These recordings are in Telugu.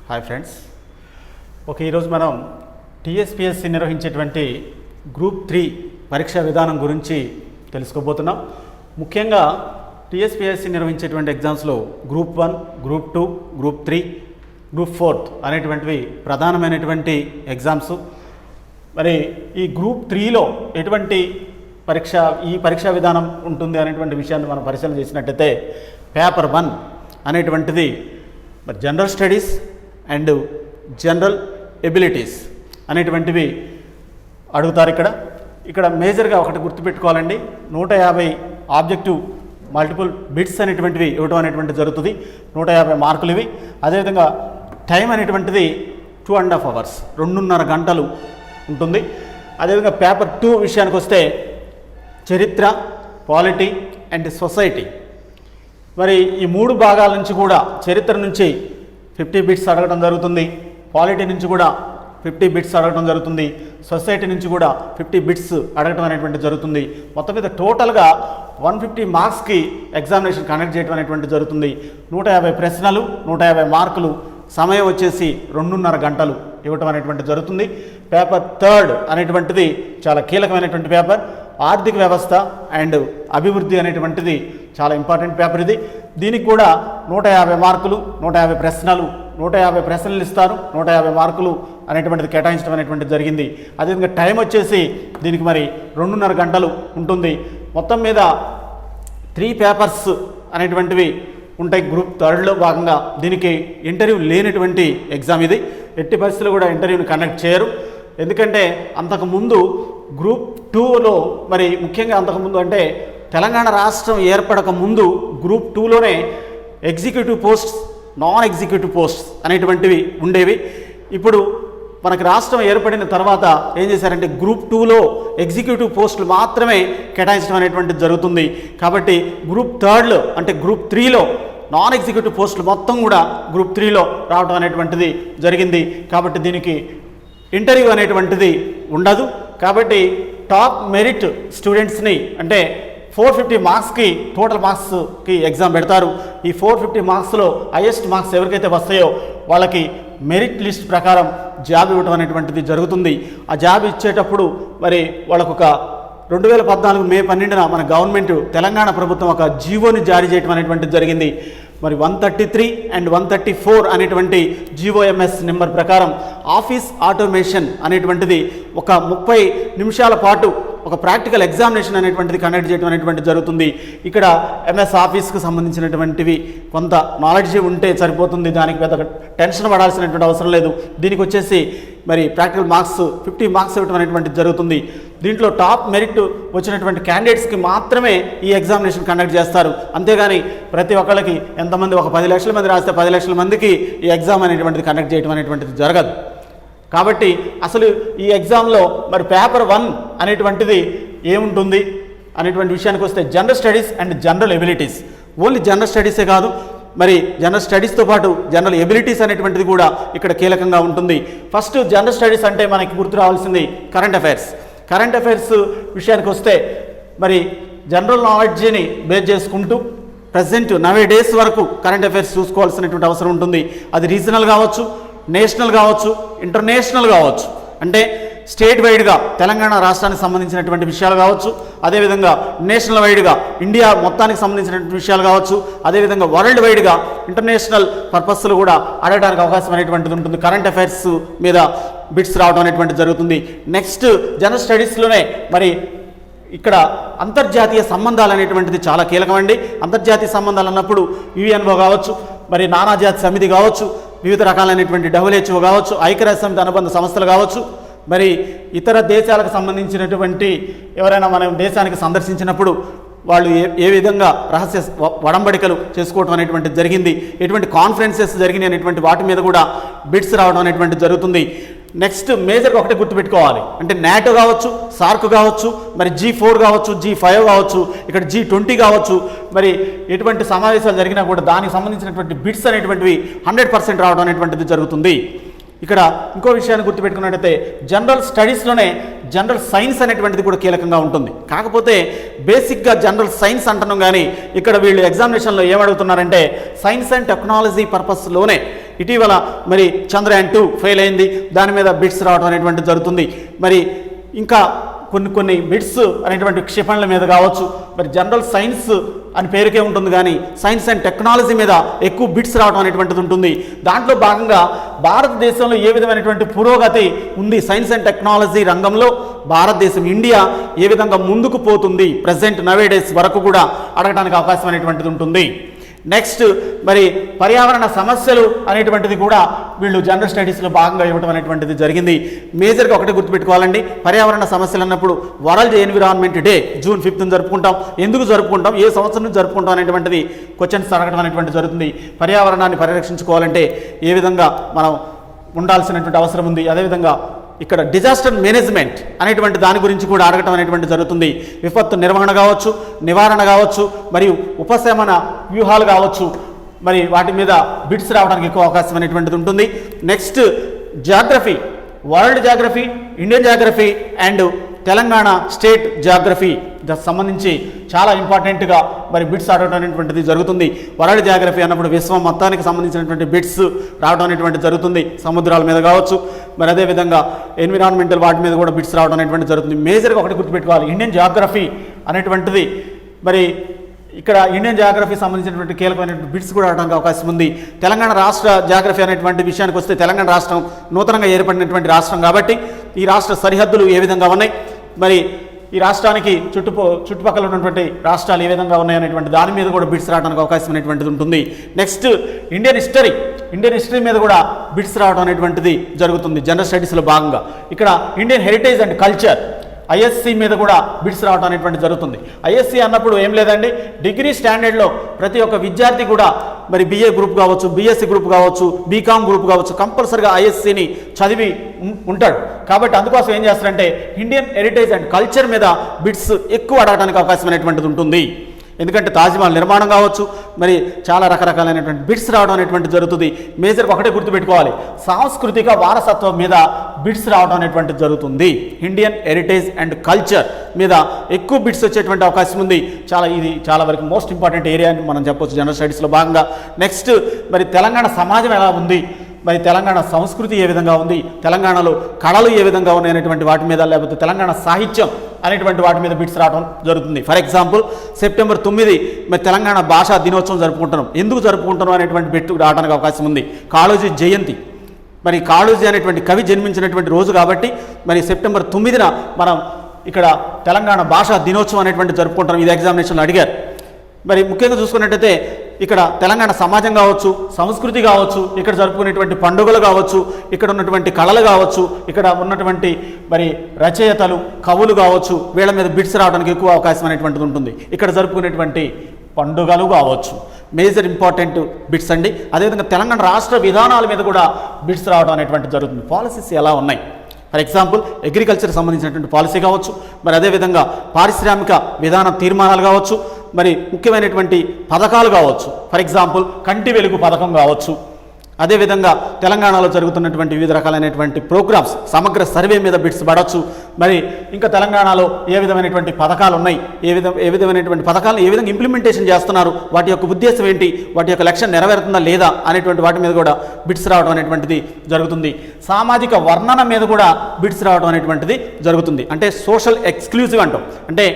Hi friends. ఈరోజు మనం టీఎస్పీఎస్సీ నిర్వహించేటువంటి గ్రూప్ 3 పరీక్షా విధానం గురించి తెలుసుకోబోతున్నాం. ముఖ్యంగా టీఎస్పీఎస్సీ నిర్వహించేటువంటి ఎగ్జామ్స్లో గ్రూప్ 1, గ్రూప్ 2, గ్రూప్ 3, గ్రూప్ 4 అనేటువంటివి ప్రధానమైనటువంటి ఎగ్జామ్స్. మరి ఈ గ్రూప్ 3లో ఎటువంటి పరీక్షా విధానం ఉంటుంది అనేటువంటి విషయాన్ని మనం పరిశీలన చేసినట్టయితే పేపర్ 1 అనేటువంటిది general studies and general abilities అనేటువంటివి అడుగుతారు. ఇక్కడ మేజర్గా ఒకటి గుర్తుపెట్టుకోవాలండి, 150 ఆబ్జెక్టివ్ మల్టిపుల్ బిట్స్ అనేటువంటివి ఇవ్వడం అనేటువంటి జరుగుతుంది. 150 మార్కులు ఇవి. అదేవిధంగా టైం అనేటువంటిది 2.5 hours, 2.5 గంటలు ఉంటుంది. అదేవిధంగా పేపర్ 2 విషయానికి వస్తే చరిత్ర, పాలిటీ అండ్ సొసైటీ. మరి ఈ 3 భాగాల నుంచి కూడా చరిత్ర నుంచి 50 బిట్స్ అడగడం జరుగుతుంది, పాలిటీ నుంచి కూడా 50 బిట్స్ అడగడం జరుగుతుంది, సొసైటీ నుంచి కూడా 50 బిట్స్ అడగడం అనేటువంటి జరుగుతుంది. మొత్తం మీద టోటల్గా 150 మార్క్స్కి ఎగ్జామినేషన్ కండక్ట్ చేయడం అనేటువంటి జరుగుతుంది. 150 ప్రశ్నలు, 150 మార్కులు, సమయం వచ్చేసి 2.5 గంటలు ఇవ్వటం అనేటువంటి జరుగుతుంది. పేపర్ 3 అనేటువంటిది చాలా కీలకమైనటువంటి పేపర్. ఆర్థిక వ్యవస్థ అండ్ అభివృద్ధి అనేటువంటిది చాలా ఇంపార్టెంట్ పేపర్ ఇది. దీనికి కూడా 150 మార్కులు, 150 ప్రశ్నలు, 150 ప్రశ్నలు ఇస్తారు, 150 మార్కులు అనేటువంటిది కేటాయించడం అనేటువంటిది జరిగింది. అదేవిధంగా టైం వచ్చేసి దీనికి మరి 2.5 గంటలు ఉంటుంది. మొత్తం మీద 3 పేపర్స్ అనేటువంటివి ఉంటాయి గ్రూప్ 3లో భాగంగా. దీనికి ఇంటర్వ్యూ లేనటువంటి ఎగ్జామ్ ఇది. ఎట్టి పరిస్థితుల్లో కూడా ఇంటర్వ్యూని కండక్ట్ చేయరు. ఎందుకంటే అంతకుముందు గ్రూప్ 2లో మరి ముఖ్యంగా అంతకుముందు అంటే తెలంగాణ రాష్ట్రం ఏర్పడక ముందు గ్రూప్ 2లోనే executive posts, non executive posts అనేటువంటివి ఉండేవి. ఇప్పుడు మనకి రాష్ట్రం ఏర్పడిన తర్వాత ఏం చేశారంటే గ్రూప్ 2లో ఎగ్జిక్యూటివ్ పోస్టులు మాత్రమే కేటాయించడం అనేటువంటిది జరుగుతుంది. కాబట్టి గ్రూప్ 3లో అంటే గ్రూప్ 3లో నాన్ ఎగ్జిక్యూటివ్ పోస్టులు మొత్తం కూడా గ్రూప్ 3లో రావడం అనేటువంటిది జరిగింది. కాబట్టి దీనికి ఇంటర్వ్యూ అనేటువంటిది ఉండదు. కాబట్టి టాప్ మెరిట్ స్టూడెంట్స్ని అంటే 450 మార్క్స్కి టోటల్ మార్క్స్కి ఎగ్జామ్ పెడతారు. ఈ 450 మార్క్స్లో హైయెస్ట్ మార్క్స్ ఎవరికైతే వస్తాయో వాళ్ళకి మెరిట్ లిస్ట్ ప్రకారం జాబ్ ఇవ్వడం అనేటువంటిది జరుగుతుంది. ఆ జాబ్ ఇచ్చేటప్పుడు మరి వాళ్ళకు ఒక 2014 మే 12న మన గవర్నమెంట్ తెలంగాణ ప్రభుత్వం ఒక జీవోని జారీ చేయడం అనేటువంటిది జరిగింది. మరి 133 అండ్ 134 అనేటువంటి జీఓఎంఎస్ నెంబర్ ప్రకారం ఆఫీస్ ఆటోమేషన్ అనేటువంటిది ఒక 30 నిమిషాల పాటు ఒక ప్రాక్టికల్ ఎగ్జామినేషన్ అనేటువంటిది కండక్ట్ చేయడం అనేటువంటిది జరుగుతుంది. ఇక్కడ ఎంఎస్ ఆఫీస్కి సంబంధించినటువంటివి కొంత నాలెడ్జ్ ఉంటే సరిపోతుంది, దానికి పెద్ద టెన్షన్ పడాల్సినటువంటి అవసరం లేదు. దీనికి వచ్చేసి మరి ప్రాక్టికల్ మార్క్స్ 50 మార్క్స్ ఇవ్వడం అనేటువంటిది జరుగుతుంది. దీంట్లో టాప్ మెరిట్ వచ్చినటువంటి క్యాండిడేట్స్కి మాత్రమే ఈ ఎగ్జామినేషన్ కండక్ట్ చేస్తారు. అంతేగాని ప్రతి ఒక్కళ్ళకి ఎంతమంది ఒక 10 లక్షల మంది రాస్తే 10 లక్షల మందికి ఈ ఎగ్జామ్ అనేటువంటిది కండక్ట్ చేయడం అనేటువంటిది జరగదు. కాబట్టి అసలు ఈ ఎగ్జామ్లో మరి పేపర్ 1 అనేటువంటిది ఏముంటుంది అనేటువంటి విషయానికి వస్తే general studies and general abilities. Only general స్టడీసే కాదు, మరి జనరల్ స్టడీస్తో పాటు జనరల్ ఎబిలిటీస్ అనేటువంటిది కూడా ఇక్కడ కీలకంగా ఉంటుంది. ఫస్ట్ జనరల్ స్టడీస్ అంటే మనకి గుర్తు రావాల్సింది కరెంట్ అఫైర్స్. కరెంట్ అఫైర్స్ విషయానికి వస్తే మరి జనరల్ నాలెడ్జ్ని బేస్ చేసుకుంటూ ప్రజెంట్ నవే డేస్ వరకు కరెంట్ అఫైర్స్ చూసుకోవాల్సినటువంటి అవసరం ఉంటుంది. అది రీజనల్ కావచ్చు, నేషనల్ కావచ్చు, ఇంటర్నేషనల్ కావచ్చు. అంటే స్టేట్ వైడ్గా తెలంగాణ రాష్ట్రానికి సంబంధించినటువంటి విషయాలు కావచ్చు, అదేవిధంగా నేషనల్ వైడ్గా ఇండియా మొత్తానికి సంబంధించినటువంటి విషయాలు కావచ్చు, అదేవిధంగా వరల్డ్ వైడ్గా ఇంటర్నేషనల్ పర్పస్లు కూడా అడగడానికి అవకాశం అనేటువంటిది ఉంటుంది. కరెంట్ అఫైర్స్ మీద బిట్స్ రావడం అనేటువంటిది జరుగుతుంది. నెక్స్ట్ జనరల్ స్టడీస్లోనే మరి ఇక్కడ అంతర్జాతీయ సంబంధాలు అనేటువంటిది చాలా కీలకమండి. అంతర్జాతీయ సంబంధాలు అన్నప్పుడు యుఎన్ఓ కావచ్చు, మరి నానాజాతి సమితి కావచ్చు, వివిధ రకాలైనటువంటి WHO కావచ్చు, ఐక్యరాజ్య సమితి అనుబంధ సంస్థలు కావచ్చు, మరి ఇతర దేశాలకు సంబంధించినటువంటి ఎవరైనా మన దేశానికి సందర్శించినప్పుడు వాళ్ళు ఏ విధంగా రహస్య వడంబడికలు చేసుకోవడం అనేటువంటిది జరిగింది, ఎటువంటి కాన్ఫరెన్సెస్ జరిగినాయి అనేటువంటి వాటి మీద కూడా బిట్స్ రావడం అనేటువంటిది జరుగుతుంది. నెక్స్ట్ మేజర్గా ఒకటి గుర్తుపెట్టుకోవాలి, అంటే నాటో కావచ్చు, సార్క్ కావచ్చు, మరి G4 కావచ్చు, G5 కావచ్చు, ఇక్కడ G20 కావచ్చు, మరి ఎటువంటి సమావేశాలు జరిగినా కూడా దానికి సంబంధించినటువంటి బిట్స్ అనేటువంటివి 100% రావడం అనేటువంటిది జరుగుతుంది. ఇక్కడ ఇంకో విషయాన్ని గుర్తుపెట్టుకున్నట్టయితే జనరల్ స్టడీస్లోనే జనరల్ సైన్స్ అనేటువంటిది కూడా కీలకంగా ఉంటుంది. కాకపోతే బేసిక్గా జనరల్ సైన్స్ అంటున్నాం, కానీ ఇక్కడ వీళ్ళు ఎగ్జామినేషన్లో ఏమడుగుతున్నారంటే సైన్స్ అండ్ టెక్నాలజీ పర్పస్లోనే ఇటీవల మరి చంద్రయాన్-2 ఫెయిల్ అయింది, దాని మీద బిట్స్ రావడం అనేటువంటిది జరుగుతుంది. మరి ఇంకా కొన్ని బిట్స్ అనేటువంటి క్షిపణుల మీద కావచ్చు, మరి జనరల్ సైన్స్ అని పేరుకే ఉంటుంది కానీ సైన్స్ అండ్ టెక్నాలజీ మీద ఎక్కువ బిట్స్ రావడం అనేటువంటిది ఉంటుంది. దాంట్లో భాగంగా భారతదేశంలో ఏ విధమైనటువంటి పురోగతి ఉంది సైన్స్ అండ్ టెక్నాలజీ రంగంలో, భారతదేశం ఇండియా ఏ విధంగా ముందుకు పోతుంది ప్రజెంట్ నవేడేస్ వరకు కూడా అడగడానికి అవకాశం అనేటువంటిది ఉంటుంది. నెక్స్ట్ మరి పర్యావరణ సమస్యలు అనేటువంటిది కూడా వీళ్ళు జనరల్ స్టడీస్లో భాగంగా ఇవ్వడం అనేటువంటిది జరిగింది. మేజర్గా ఒకటి గుర్తుపెట్టుకోవాలండి, పర్యావరణ సమస్యలు అన్నప్పుడు world environment day June 5th జరుపుకుంటాం. ఎందుకు జరుపుకుంటాం, ఏ సంవత్సరం నుంచి జరుపుకుంటాం అనేటువంటిది క్వశ్చన్స్ అడగడం అనేటువంటిది జరుగుతుంది. పర్యావరణాన్ని పరిరక్షించుకోవాలంటే ఏ విధంగా మనం ఉండాల్సినటువంటి అవసరం ఉంది, అదేవిధంగా ఇక్కడ డిజాస్టర్ మేనేజ్మెంట్ అనేటువంటి దాని గురించి కూడా అడగటం అనేటువంటి జరుగుతుంది. విపత్తు నిర్వహణ కావచ్చు, నివారణ కావచ్చు, మరియు ఉపశమన వ్యూహాలు కావచ్చు, మరి వాటి మీద బిట్స్ రావడానికి ఎక్కువ అవకాశం అనేటువంటిది ఉంటుంది. Next geography, world geography, Indian geography and Telangana state geography దానికి సంబంధించి చాలా ఇంపార్టెంట్గా మరి బిట్స్ ఆడటం అనేటువంటిది జరుగుతుంది. వరల్డ్ జాగ్రఫీ అన్నప్పుడు విశ్వం మొత్తానికి సంబంధించినటువంటి బిట్స్ రావడం అనేటువంటిది జరుగుతుంది, సముద్రాల మీద కావచ్చు, మరి అదేవిధంగా ఎన్విరాన్మెంటల్ వాటి మీద కూడా బిట్స్ రావడం అనేటువంటిది జరుగుతుంది. మేజర్గా ఒకటి గుర్తుపెట్టుకోవాలి, ఇండియన్ జాగ్రఫీ అనేటువంటిది మరి ఇక్కడ ఇండియన్ జాగ్రఫీ సంబంధించినటువంటి కీలకమైనటువంటి బిట్స్ కూడా రావడానికి అవకాశం ఉంది. తెలంగాణ రాష్ట్ర జాగ్రఫీ అనేటువంటి విషయానికి వస్తే తెలంగాణ రాష్ట్రం నూతనంగా ఏర్పడినటువంటి రాష్ట్రం కాబట్టి ఈ రాష్ట్ర సరిహద్దులు ఏ విధంగా ఉన్నాయి, మరి ఈ రాష్ట్రానికి చుట్టుపక్కల ఉన్నటువంటి రాష్ట్రాలు ఏ విధంగా ఉన్నాయనేటువంటి దాని మీద కూడా బిట్స్ రావడానికి అవకాశం అనేటువంటిది ఉంటుంది. నెక్స్ట్ ఇండియన్ హిస్టరీ మీద కూడా బిట్స్ రావడం అనేటువంటిది జరుగుతుంది జనరల్ స్టడీస్లో భాగంగా. ఇక్కడ Indian heritage and culture ISC మీద కూడా బిట్స్ రావడం అనేటువంటి జరుగుతుంది. ఐఎస్సి అన్నప్పుడు ఏం లేదండి, డిగ్రీ స్టాండర్డ్లో ప్రతి ఒక్క విద్యార్థి కూడా మరి బిఏ గ్రూప్ కావచ్చు, బిఎస్సి గ్రూప్ కావచ్చు, బీకామ్ గ్రూప్ కావచ్చు, కంపల్సరిగా ఐఎస్సిని చదివి ఉంటాడు. కాబట్టి అందుకోసం ఏం చేస్తారంటే ఇండియన్ హెరిటేజ్ అండ్ కల్చర్ మీద బిట్స్ ఎక్కువ అడగడానికి అవకాశం అనేటువంటిది ఉంటుంది. ఎందుకంటే తాజ్మహల్ నిర్మాణం కావచ్చు, మరి చాలా రకరకాలైనటువంటి బిట్స్ రావడం అనేటువంటి జరుగుతుంది. మేజర్గా ఒకటే గుర్తుపెట్టుకోవాలి, సాంస్కృతిక వారసత్వం మీద బిట్స్ రావడం అనేటువంటిది జరుగుతుంది. ఇండియన్ హెరిటేజ్ అండ్ కల్చర్ మీద ఎక్కువ బిట్స్ వచ్చేటువంటి అవకాశం ఉంది. ఇది చాలా వరకు మోస్ట్ ఇంపార్టెంట్ ఏరియా అని మనం చెప్పొచ్చు జనరల్ స్టడీస్లో భాగంగా. నెక్స్ట్ మరి తెలంగాణ సమాజం ఎలా ఉంది, మరి తెలంగాణ సంస్కృతి ఏ విధంగా ఉంది, తెలంగాణలో కళలు ఏ విధంగా ఉన్నాయి అనేటువంటి వాటి మీద, లేకపోతే తెలంగాణ సాహిత్యం అనేటువంటి వాటి మీద బిట్స్ రావడం జరుగుతుంది. ఫర్ ఎగ్జాంపుల్ సెప్టెంబర్ 9 మరి తెలంగాణ భాషా దినోత్సవం జరుపుకుంటున్నాం. ఎందుకు జరుపుకుంటున్నాం అనేటువంటి బిట్ రావడానికి అవకాశం ఉంది. కాళోజీ జయంతి, మరి కాళోజీ అనేటువంటి కవి జన్మించినటువంటి రోజు కాబట్టి మరి సెప్టెంబర్ 9న మనం ఇక్కడ తెలంగాణ భాషా దినోత్సవం అనేటువంటి జరుపుకుంటాం. ఇది ఎగ్జామినేషన్లో అడిగారు. మరి ముఖ్యంగా చూసుకున్నట్టయితే ఇక్కడ తెలంగాణ సమాజం కావచ్చు, సంస్కృతి కావచ్చు, ఇక్కడ జరుపుకునేటువంటి పండుగలు కావచ్చు, ఇక్కడ ఉన్నటువంటి కళలు కావచ్చు, ఇక్కడ ఉన్నటువంటి మరి రచయితలు, కవులు కావచ్చు, వీళ్ళ మీద బిట్స్ రావడానికి ఎక్కువ అవకాశం అనేటువంటిది ఉంటుంది. ఇక్కడ జరుపుకునేటువంటి పండుగలు కావచ్చు, మేజర్ ఇంపార్టెంట్ బిట్స్ అండి. అదేవిధంగా తెలంగాణ రాష్ట్ర విధానాల మీద కూడా బిట్స్ రావడం అనేటువంటిది జరుగుతుంది. పాలసీస్ ఎలా ఉన్నాయి, ఫర్ ఎగ్జాంపుల్ అగ్రికల్చర్ సంబంధించినటువంటి పాలసీ కావచ్చు, మరి అదేవిధంగా పారిశ్రామిక విధాన తీర్మానాలు కావచ్చు, మరి ముఖ్యమైనటువంటి పథకాలు కావచ్చు, ఫర్ ఎగ్జాంపుల్ కంటి వెలుగు పథకం కావచ్చు, అదేవిధంగా తెలంగాణలో జరుగుతున్నటువంటి వివిధ రకాలైనటువంటి ప్రోగ్రామ్స్ సమగ్ర సర్వే మీద బిట్స్ పడవచ్చు. మరి ఇంకా తెలంగాణలో ఏ విధమైనటువంటి పథకాలు ఉన్నాయి, ఏ విధమైనటువంటి పథకాలను ఏ విధంగా ఇంప్లిమెంటేషన్ చేస్తున్నారు, వాటి యొక్క ఉద్దేశం ఏంటి, వాటి యొక్క లక్ష్యం నెరవేరుతుందా లేదా అనేటువంటి వాటి మీద కూడా బిట్స్ రావడం అనేటువంటిది జరుగుతుంది. సామాజిక వర్ణన మీద కూడా బిట్స్ రావడం అనేటువంటిది జరుగుతుంది. అంటే సోషల్ ఎక్స్క్లూజివ్ అంటాం, అంటే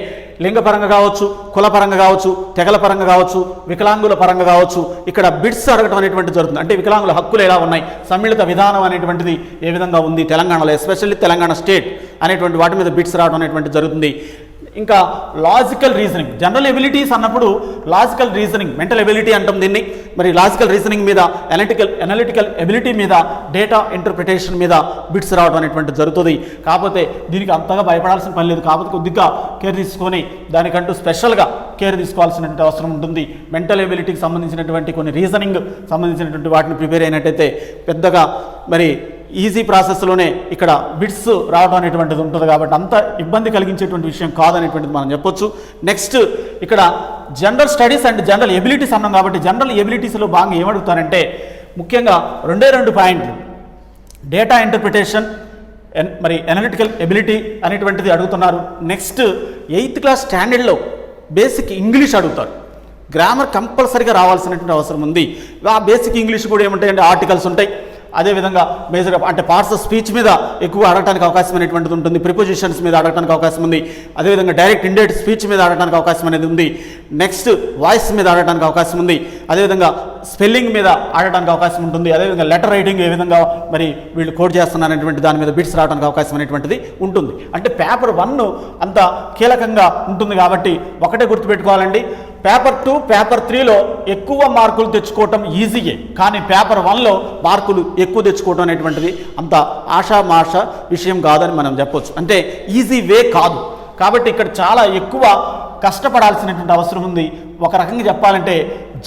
లింగపరంగా కావచ్చు, కులపరంగా కావచ్చు, తెగల పరంగా కావచ్చు, వికలాంగుల పరంగా కావచ్చు, ఇక్కడ బిట్స్ అడగడం అనేటువంటి జరుగుతుంది. అంటే వికలాంగుల హక్కులు ఎలా ఉన్నాయి, సమ్మిళిత విధానం అనేటువంటిది ఏ విధంగా ఉంది తెలంగాణలో, ఎస్పెషల్లీ తెలంగాణ స్టేట్ అనేటువంటి వాటి మీద బిట్స్ రావడం అనేటువంటి జరుగుతుంది. ఇంకా లాజికల్ రీజనింగ్, జనరల్ ఎబిలిటీస్ అన్నప్పుడు లాజికల్ రీజనింగ్, మెంటల్ ఎబిలిటీ అంటాం దీన్ని. మరి లాజికల్ రీజనింగ్ మీద, అనలిటికల్ ఎబిలిటీ మీద, డేటా ఇంటర్ప్రిటేషన్ మీద బిట్స్ రావడం అనేటువంటి జరుగుతుంది. కాకపోతే దీనికి అంతగా భయపడాల్సిన పని లేదు, కాకపోతే కొద్దిగా కేర్ తీసుకొని దానికంటూ స్పెషల్గా కేర్ తీసుకోవాల్సినటువంటి అవసరం ఉంటుంది. మెంటల్ ఎబిలిటీకి సంబంధించినటువంటి కొన్ని రీజనింగ్ సంబంధించినటువంటి వాటిని ప్రిపేర్ అయినట్టయితే పెద్దగా మరి ఈజీ ప్రాసెస్లోనే ఇక్కడ బిట్స్ రావడం అనేటువంటిది ఉంటుంది. కాబట్టి అంత ఇబ్బంది కలిగించేటువంటి విషయం కాదనేటువంటిది మనం చెప్పొచ్చు. నెక్స్ట్ ఇక్కడ general studies and general abilities అన్నాం కాబట్టి జనరల్ ఎబిలిటీస్లో భాగంగా ఏమడుగుతారంటే ముఖ్యంగా 2 పాయింట్లు, డేటా ఇంటర్ప్రిటేషన్, మరి అనలిటికల్ ఎబిలిటీ అనేటువంటిది అడుగుతున్నారు. నెక్స్ట్ 8th క్లాస్ స్టాండర్డ్లో బేసిక్ ఇంగ్లీష్ అడుగుతారు. గ్రామర్ కంపల్సరీగా రావాల్సినటువంటి అవసరం ఉంది. ఆ బేసిక్ ఇంగ్లీష్ కూడా ఏముంటాయంటే ఆర్టికల్స్ ఉంటాయి, అదేవిధంగా మేజర్గా అంటే పార్ట్స్ ఆఫ్ స్పీచ్ మీద ఎక్కువ అడగడానికి అవకాశం అనేటువంటిది ఉంటుంది, ప్రిపోజిషన్స్ మీద అడగడానికి అవకాశం ఉంది, అదేవిధంగా డైరెక్ట్ ఇండైరెక్ట్ స్పీచ్ మీద అడగడానికి అవకాశం అనేది ఉంది, నెక్స్ట్ వాయిస్ మీద అడగడానికి అవకాశం ఉంది, అదేవిధంగా స్పెల్లింగ్ మీద ఆడటానికి అవకాశం ఉంటుంది, అదేవిధంగా లెటర్ రైటింగ్ ఏ విధంగా మరి వీళ్ళు కోడ్ చేస్తున్నారనేటువంటి దాని మీద బిట్స్ రావడానికి అవకాశం అనేటువంటిది ఉంటుంది. అంటే పేపర్ 1 అంత కీలకంగా ఉంటుంది కాబట్టి ఒకటే గుర్తుపెట్టుకోవాలండి, పేపర్ 2 పేపర్ 3లో ఎక్కువ మార్కులు తెచ్చుకోవటం ఈజీయే, కానీ పేపర్ 1లో మార్కులు ఎక్కువ తెచ్చుకోవడం అనేటువంటిది అంత ఆషామాష విషయం కాదని మనం చెప్పొచ్చు. అంటే ఈజీ వే కాదు, కాబట్టి ఇక్కడ చాలా ఎక్కువ కష్టపడాల్సినటువంటి అవసరం ఉంది. ఒక రకంగా చెప్పాలంటే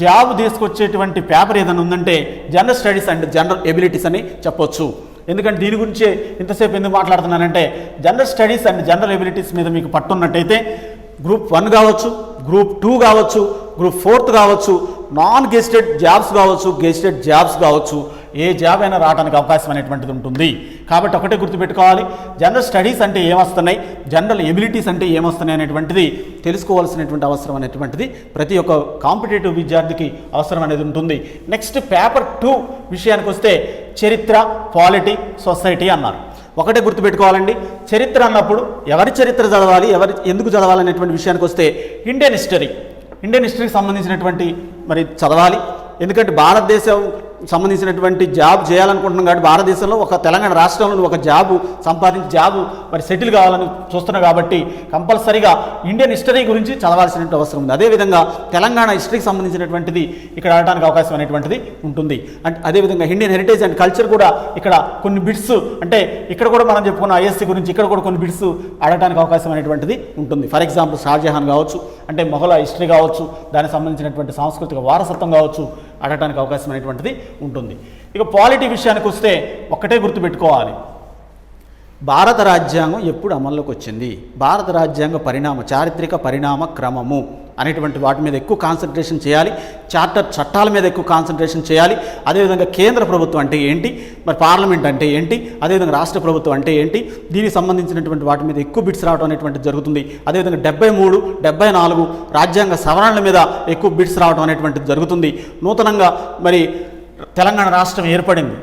జాబ్ తీసుకొచ్చేటువంటి పేపర్ ఏదైనా ఉందంటే general studies and general abilities అని చెప్పొచ్చు. ఎందుకంటే దీని గురించి ఇంతసేపు ఎందుకు మాట్లాడుతున్నానంటే general studies and general abilities మీద మీకు పట్టున్నట్టయితే గ్రూప్ 1 కావచ్చు, గ్రూప్ 2 కావచ్చు, గ్రూప్ 4 కావచ్చు, నాన్ గెస్టెడ్ జాబ్స్ కావచ్చు, గెస్టెడ్ జాబ్స్ కావచ్చు, ఏ జాబ్ అయినా రావడానికి అవకాశం అనేటువంటిది ఉంటుంది. కాబట్టి ఒకటే గుర్తుపెట్టుకోవాలి, జనరల్ స్టడీస్ అంటే ఏమొస్తున్నాయి, జనరల్ ఎబిలిటీస్ అంటే ఏమొస్తున్నాయి అనేటువంటిది తెలుసుకోవాల్సినటువంటి అవసరం అనేటువంటిది ప్రతి ఒక్క కాంపిటేటివ్ విద్యార్థికి అవసరం అనేది ఉంటుంది. నెక్స్ట్ పేపర్ 2 విషయానికి వస్తే చరిత్ర, పాలిటీ, సొసైటీ అన్నారు. ఒకటే గుర్తుపెట్టుకోవాలండి, చరిత్ర అన్నప్పుడు ఎవరి చరిత్ర చదవాలి, ఎందుకు చదవాలి అనేటువంటి విషయానికి వస్తే ఇండియన్ హిస్టరీకి సంబంధించినటువంటి మరి చదవాలి. ఎందుకంటే భారతదేశం సంబంధించినటువంటి జాబ్ చేయాలనుకుంటున్నాం కాబట్టి భారతదేశంలో ఒక తెలంగాణ రాష్ట్రంలో ఒక జాబు సంపాదించి జాబు మరి సెటిల్ కావాలని చూస్తున్నాం కాబట్టి కంపల్సరీగా ఇండియన్ హిస్టరీ గురించి చదవాల్సినటువంటి అవసరం ఉంది. అదేవిధంగా తెలంగాణ హిస్టరీకి సంబంధించినటువంటిది ఇక్కడ ఆడటానికి అవకాశం అనేటువంటిది ఉంటుంది. అంటే అదేవిధంగా ఇండియన్ హెరిటేజ్ అండ్ కల్చర్ కూడా ఇక్కడ కొన్ని బిట్స్, అంటే ఇక్కడ కూడా మనం చెప్పుకున్న ఐఎస్సీ గురించి ఇక్కడ కూడా కొన్ని బిట్స్ ఆడటానికి అవకాశం అనేటువంటిది ఉంటుంది. ఫర్ ఎగ్జాంపుల్ షాజహాన్ కావచ్చు, అంటే మొఘల హిస్టరీ కావచ్చు, దానికి సంబంధించినటువంటి సాంస్కృతిక వారసత్వం కావచ్చు ఆడటానికి అవకాశం అనేటువంటిది ఉంటుంది. ఇక పాలిటీ విషయానికి వస్తే ఒక్కటే గుర్తుపెట్టుకోవాలి, భారత రాజ్యాంగం ఎప్పుడు అమల్లోకి వచ్చింది, భారత రాజ్యాంగ చారిత్రక పరిణామ క్రమము అనేటువంటి వాటి మీద ఎక్కువ కాన్సన్ట్రేషన్ చేయాలి, చట్టాల మీద ఎక్కువ కాన్సన్ట్రేషన్ చేయాలి. అదేవిధంగా కేంద్ర ప్రభుత్వం అంటే ఏంటి, మరి పార్లమెంట్ అంటే ఏంటి, అదేవిధంగా రాష్ట్ర ప్రభుత్వం అంటే ఏంటి, దీనికి సంబంధించినటువంటి వాటి మీద ఎక్కువ బిట్స్ రావడం అనేటువంటిది జరుగుతుంది. అదేవిధంగా 73, 74 రాజ్యాంగ సవరణల మీద ఎక్కువ బిట్స్ రావడం అనేటువంటిది జరుగుతుంది. నూతనంగా మరి తెలంగాణ రాష్ట్రం ఏర్పడింది,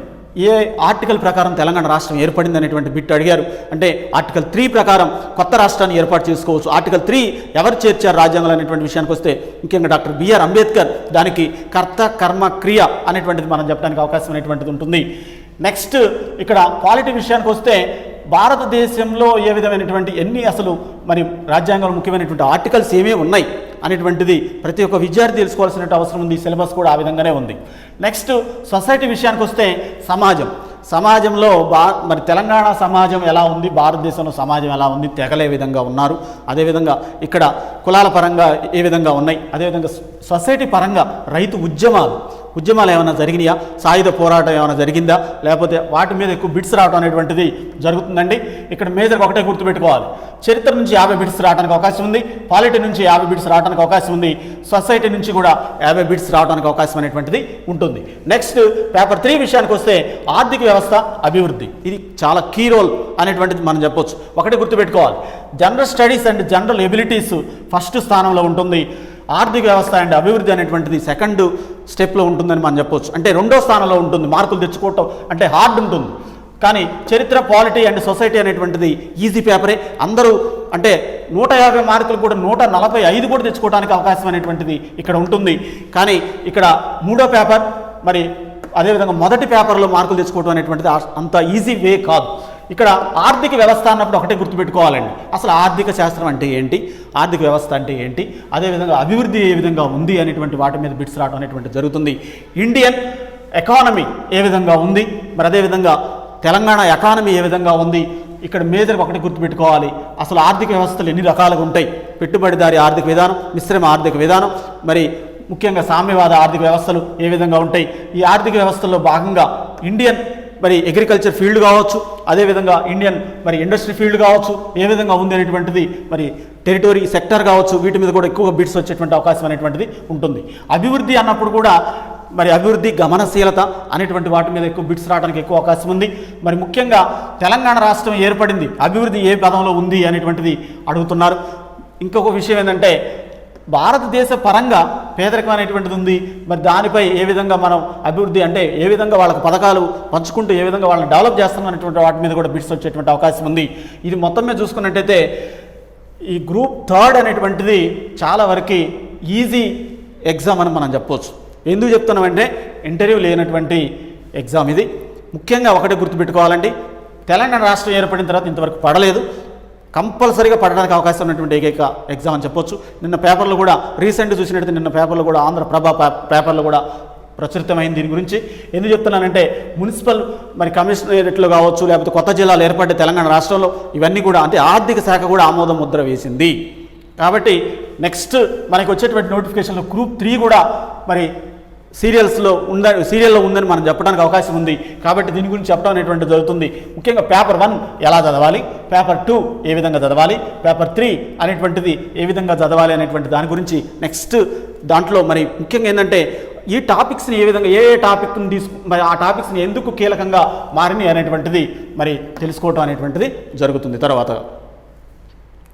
ఏ ఆర్టికల్ ప్రకారం తెలంగాణ రాష్ట్రం ఏర్పడింది అనేటువంటి బిట్ అడిగారు. అంటే ఆర్టికల్ 3 ప్రకారం కొత్త రాష్ట్రాన్ని ఏర్పాటు చేసుకోవచ్చు. ఆర్టికల్ 3 ఎవరు చేర్చారు రాజ్యాంగంలో అనేటువంటి విషయానికి వస్తే ముఖ్యంగా డాక్టర్ బిఆర్ అంబేద్కర్ దానికి కర్త కర్మ క్రియ అనేటువంటిది మనం చెప్పడానికి అవకాశం అనేటువంటిది ఉంటుంది. నెక్స్ట్ ఇక్కడ పాలిటీ విషయానికి వస్తే భారతదేశంలో ఏ విధమైనటువంటి అసలు మరి రాజ్యాంగంలో ముఖ్యమైనటువంటి ఆర్టికల్స్ ఏమేమి ఉన్నాయి అనేటువంటిది ప్రతి ఒక్క విద్యార్థి తెలుసుకోవాల్సిన అవసరం ఉంది. సిలబస్ కూడా ఆ విధంగానే ఉంది. నెక్స్ట్ సొసైటీ విషయానికి వస్తే సమాజంలో మరి తెలంగాణ సమాజం ఎలా ఉంది, భారతదేశంలో సమాజం ఎలా ఉంది, తెగలే విధంగా ఉన్నారు, అదేవిధంగా ఇక్కడ కులాల పరంగా ఏ విధంగా ఉన్నాయి, అదేవిధంగా సొసైటీ పరంగా రైతు ఉద్యమాలు ఏమైనా జరిగినాయా, సాయుధ పోరాటం ఏమైనా జరిగిందా, లేకపోతే వాటి మీద ఎక్కువ బిట్స్ రావడం అనేటువంటిది జరుగుతుందండి. ఇక్కడ మేజర్ ఒకటే గుర్తుపెట్టుకోవాలి, చరిత్ర నుంచి 50 బిట్స్ రావడానికి అవకాశం ఉంది, పాలిటీ నుంచి 50 బిట్స్ రావడానికి అవకాశం ఉంది, సొసైటీ నుంచి కూడా 50 బిట్స్ రావడానికి అవకాశం అనేటువంటిది ఉంటుంది. నెక్స్ట్ పేపర్ 3 విషయానికి వస్తే ఆర్థిక వ్యవస్థ, అభివృద్ధి, ఇది చాలా కీ రోల్ అనేటువంటిది మనం చెప్పొచ్చు. ఒకటే గుర్తుపెట్టుకోవాలి, general studies and general abilities first స్థానంలో ఉంటుంది, ఆర్థిక వ్యవస్థ అండ్ అభివృద్ధి అనేటువంటిది సెకండ్ స్టెప్లో ఉంటుందని మనం చెప్పొచ్చు. అంటే 2వ స్థానంలో ఉంటుంది. మార్కులు తెచ్చుకోవటం అంటే హార్డ్ ఉంటుంది, కానీ చరిత్ర, పాలిటీ అండ్ సొసైటీ అనేటువంటిది ఈజీ పేపరే. అందరూ అంటే 150 మార్కులు కూడా 145 కూడా తెచ్చుకోవడానికి అవకాశం అనేటువంటిది ఇక్కడ ఉంటుంది. కానీ ఇక్కడ 3వ పేపర్ మరి అదేవిధంగా మొదటి పేపర్లో మార్కులు తెచ్చుకోవడం అనేటువంటిది అంత ఈజీ వే కాదు. ఇక్కడ ఆర్థిక వ్యవస్థ అన్నప్పుడు ఒకటే గుర్తుపెట్టుకోవాలండి, అసలు ఆర్థిక శాస్త్రం అంటే ఏంటి, ఆర్థిక వ్యవస్థ అంటే ఏంటి, అదేవిధంగా అభివృద్ధి ఏ విధంగా ఉంది అనేటువంటి వాటి మీద బిట్స్ రావడం అనేటువంటి జరుగుతుంది. ఇండియన్ ఎకానమీ ఏ విధంగా ఉంది, మరి అదేవిధంగా తెలంగాణ ఎకానమీ ఏ విధంగా ఉంది, ఇక్కడ మేజర్గా ఒకటి గుర్తుపెట్టుకోవాలి, అసలు ఆర్థిక వ్యవస్థలు ఎన్ని రకాలుగా ఉంటాయి, పెట్టుబడిదారీ ఆర్థిక విధానం, మిశ్రమ ఆర్థిక విధానం, మరి ముఖ్యంగా సామ్యవాద ఆర్థిక వ్యవస్థలు ఏ విధంగా ఉంటాయి. ఈ ఆర్థిక వ్యవస్థల్లో భాగంగా ఇండియన్ మరి అగ్రికల్చర్ ఫీల్డ్ కావచ్చు, అదేవిధంగా ఇండియన్ మరి ఇండస్ట్రీ ఫీల్డ్ కావచ్చు ఏ విధంగా ఉంది అనేటువంటిది, మరి టెరిటరీ సెక్టర్ కావచ్చు, వీటి మీద కూడా ఎక్కువగా బిట్స్ వచ్చేటువంటి అవకాశం అనేటువంటిది ఉంటుంది. అభివృద్ధి అన్నప్పుడు కూడా మరి అభివృద్ధి, గమనశీలత అనేటువంటి వాటి మీద ఎక్కువ బిట్స్ రావడానికి ఎక్కువ అవకాశం ఉంది. మరి ముఖ్యంగా తెలంగాణ రాష్ట్రం ఏర్పడింది, అభివృద్ధి ఏ పదంలో ఉంది అనేటువంటిది అడుగుతున్నారు. ఇంకొక విషయం ఏంటంటే భారతదేశ పరంగా పేదరికం అనేటువంటిది ఉంది. మరి దానిపై ఏ విధంగా మనం అభివృద్ధి అంటే ఏ విధంగా వాళ్ళకు పథకాలు పంచుకుంటూ ఏ విధంగా వాళ్ళని డెవలప్ చేస్తున్నాం అనేటువంటి వాటి మీద కూడా బిట్స్ వచ్చేటువంటి అవకాశం ఉంది. ఇది మొత్తం మీద చూసుకున్నట్టయితే ఈ గ్రూప్ థర్డ్ అనేటువంటిది చాలా వరకు ఈజీ ఎగ్జామ్ అని మనం చెప్పవచ్చు. ఎందుకు చెప్తున్నామంటే ఇంటర్వ్యూ లేనటువంటి ఎగ్జామ్ ఇది. ముఖ్యంగా ఒకటే గుర్తుపెట్టుకోవాలండి, తెలంగాణ రాష్ట్రం ఏర్పడిన తర్వాత ఇంతవరకు పడలేదు. కంపల్సరీగా పడడానికి అవకాశం ఉన్నటువంటి ఏకైక ఎగ్జామ్ అని చెప్పొచ్చు. నిన్న పేపర్లు కూడా రీసెంట్గా చూసినట్టయితే నిన్న పేపర్లు కూడా ఆంధ్రప్రభ పేపర్లు కూడా ప్రచురితమైంది. దీని గురించి ఎందుకు చెప్తున్నానంటే మున్సిపల్ మరి కమిషనరేట్లు కావచ్చు, లేకపోతే కొత్త జిల్లాలు ఏర్పడ్డ తెలంగాణ రాష్ట్రంలో ఇవన్నీ కూడా అంటే ఆర్థిక శాఖ కూడా ఆమోద ముద్ర వేసింది. కాబట్టి నెక్స్ట్ మనకి వచ్చేటువంటి నోటిఫికేషన్లో గ్రూప్ 3 కూడా మరి సీరియల్లో ఉందని మనం చెప్పడానికి అవకాశం ఉంది. కాబట్టి దీని గురించి చెప్పడం అనేటువంటి జరుగుతుంది. ముఖ్యంగా పేపర్ 1 ఎలా చదవాలి, పేపర్ 2 ఏ విధంగా చదవాలి, పేపర్ 3 అనేటువంటిది ఏ విధంగా చదవాలి అనేటువంటి దాని గురించి నెక్స్ట్ దాంట్లో మరి ముఖ్యంగా ఏంటంటే ఈ టాపిక్స్ని ఏ విధంగా ఏ టాపిక్ని మరి ఆ టాపిక్స్ని ఎందుకు కీలకంగా మారినాయి అనేటువంటిది మరి తెలుసుకోవటం అనేటువంటిది జరుగుతుంది తర్వాత.